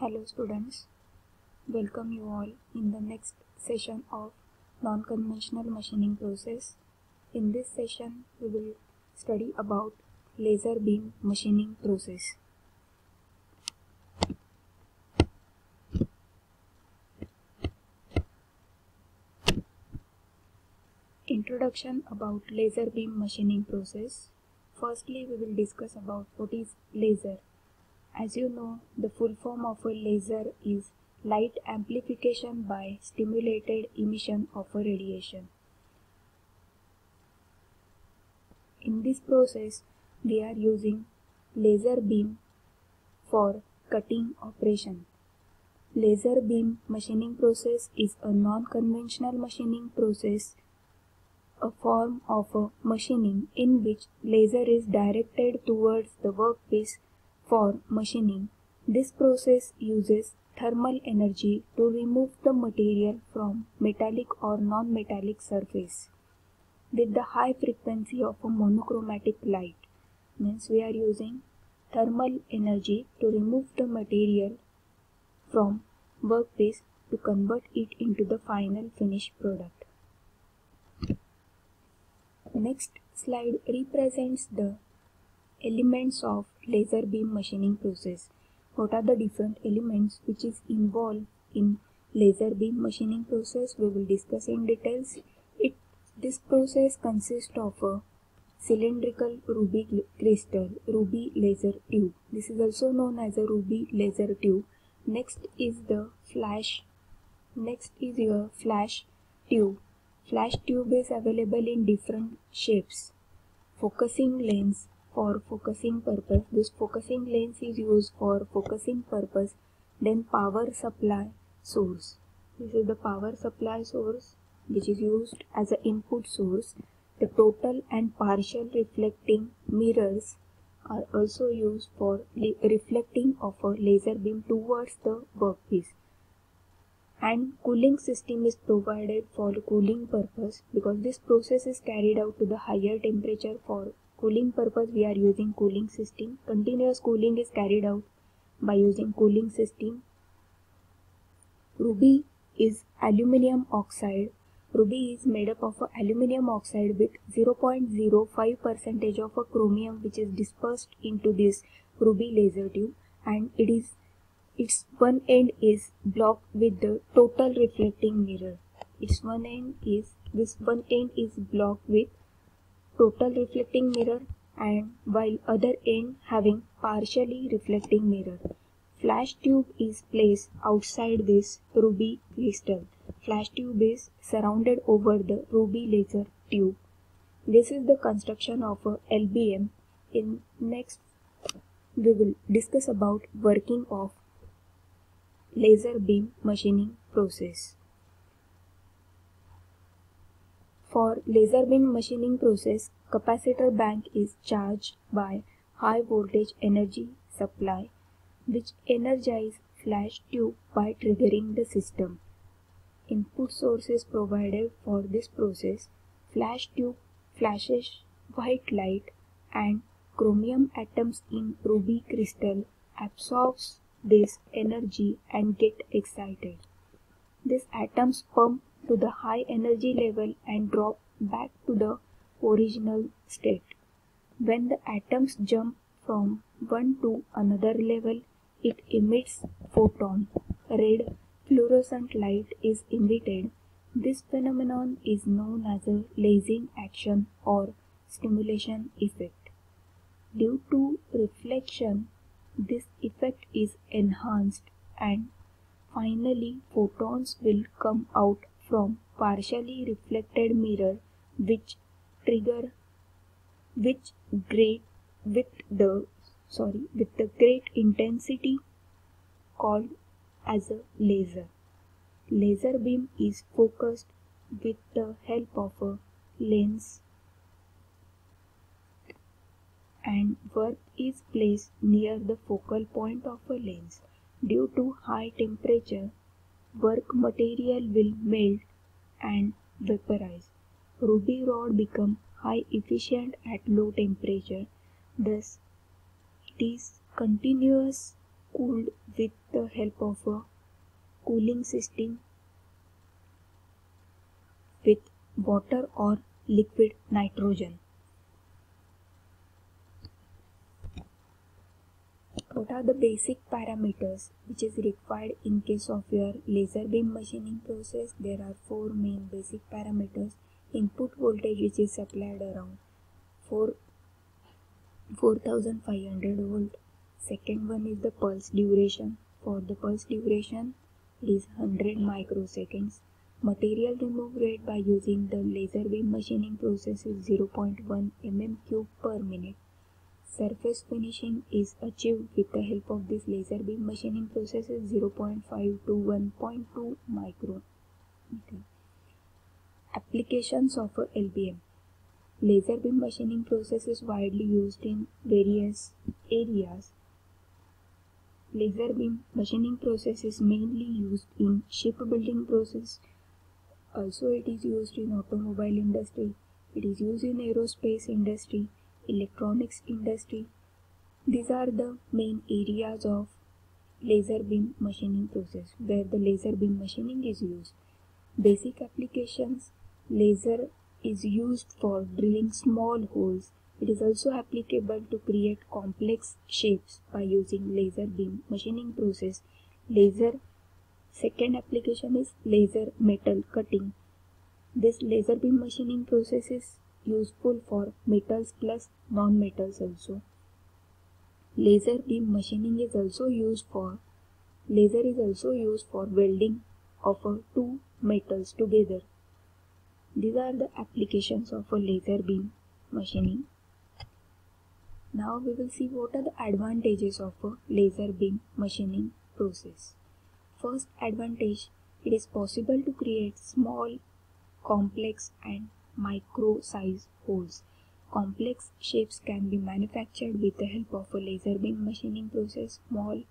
Hello students, welcome you all in the next session of non-conventional machining process. In this session we will study about laser beam machining process. Introduction about laser beam machining process. Firstly we will discuss about what is laser. As you know, the full form of a laser is light amplification by stimulated emission of a radiation. In this process, we are using laser beam for cutting operation. Laser beam machining process is a non-conventional machining process, a form of a machining in which laser is directed towards the workpiece for machining. This process uses thermal energy to remove the material from metallic or non-metallic surface with the high frequency of a monochromatic light. Means we are using thermal energy to remove the material from workpiece to convert it into the final finished product. Next slide represents the elements of laser beam machining process. What are the different elements which is involved in laser beam machining process? We will discuss in details. This process consists of a cylindrical ruby crystal, ruby laser tube. This is also known as a ruby laser tube. Next is your flash tube. Flash tube is available in different shapes. Focusing lens for focusing purpose. This focusing lens is used for focusing purpose. Then power supply source. This is the power supply source which is used as an input source. The total and partial reflecting mirrors are also used for reflecting of a laser beam towards the workpiece. And cooling system is provided for cooling purpose because this process is carried out to the higher temperature. For cooling purpose we are using cooling system. Continuous cooling is carried out by using cooling system. Ruby is aluminum oxide. Ruby is made up of aluminum oxide with 0.05% of a chromium which is dispersed into this ruby laser tube, and its one end is blocked with the total reflecting mirror. This one end is blocked with total reflecting mirror, and while other end having partially reflecting mirror. Flash tube is placed outside this ruby crystal. Flash tube is surrounded over the ruby laser tube. This is the construction of a LBM. In next we will discuss about working of laser beam machining process. For laser beam machining process, capacitor bank is charged by high voltage energy supply which energize flash tube by triggering the system. Input source is provided for this process. Flash tube flashes white light and chromium atoms in ruby crystal absorbs this energy and get excited. These atoms pump to the high energy level and drop back to the original state. When the atoms jump from one to another level, it emits photon. Red fluorescent light is emitted. This phenomenon is known as a lasing action or stimulation effect. Due to reflection, this effect is enhanced, and finally photons will come out from partially reflected mirror with the great intensity called as a laser. Laser beam is focused with the help of a lens, and work is placed near the focal point of a lens. Due to high temperature, work material will melt and vaporize. Ruby rod become high efficient at low temperature. Thus, it is continuous cooled with the help of a cooling system with water or liquid nitrogen. What are the basic parameters which is required in case of your laser beam machining process? There are four main basic parameters. Input voltage, which is supplied around 4500 volt. Second one is the pulse duration. For the pulse duration, it is 100 microseconds. Material remove rate by using the laser beam machining process is 0.1 mm³ per minute. Surface finishing is achieved with the help of this laser beam machining process is 0.5 to 1.2 micron. Applications of a LBM. Laser beam machining process is widely used in various areas. Laser beam machining process is mainly used in shipbuilding process. Also it is used in automobile industry. It is used in aerospace industry, electronics industry. These are the main areas of laser beam machining process where the laser beam machining is used. Basic applications. Laser is used for drilling small holes. It is also applicable to create complex shapes by using laser beam machining process. Second application is laser metal cutting. This laser beam machining process is useful for metals plus non-metals also. Laser beam machining is also used for welding of two metals together. These are the applications of a laser beam machining. Now we will see what are the advantages of a laser beam machining process. First advantage, it is possible to create small, complex and micro size holes. Complex shapes can be manufactured with the help of a laser beam machining process. Small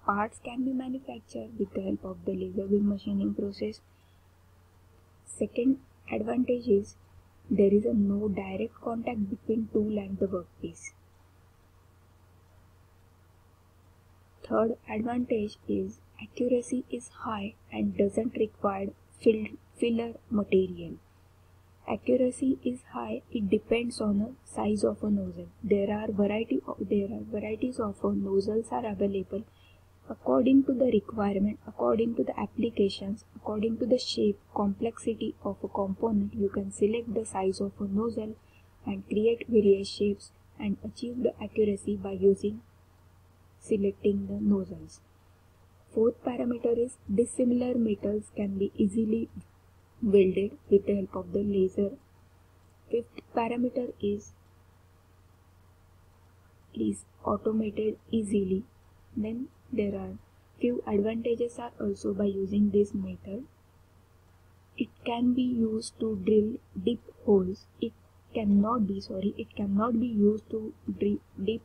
parts can be manufactured with the help of the laser beam machining process. Second advantage is there is no direct contact between tool and the workpiece. Third advantage is accuracy is high and doesn't require filler material. Accuracy is high, it depends on the size of a nozzle. There are varieties of nozzles are available. According to the requirement, according to the applications, according to the shape, complexity of a component, you can select the size of a nozzle and create various shapes and achieve the accuracy by selecting the nozzles. Fourth parameter is dissimilar metals can be easily welded with the help of the laser. Fifth parameter is automated easily. Then there are few advantages are also by using this method. It can be used to drill deep holes. It cannot be used to deep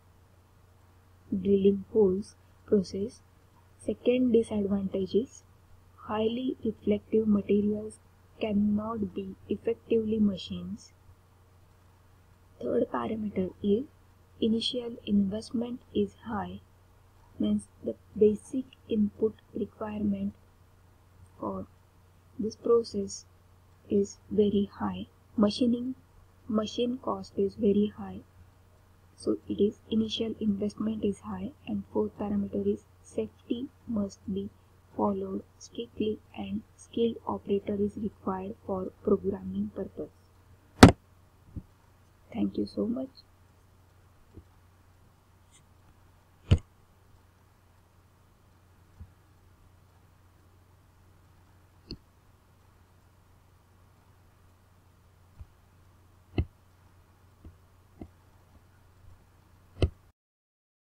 drilling holes process. Second disadvantage is highly reflective materials cannot be effectively machined. Third parameter is initial investment is high, means the basic input requirement for this process is very high. Machine cost is very high, so it is initial investment is high. And fourth parameter is safety must be followed strictly and skilled operator is required for programming purpose. Thank you so much.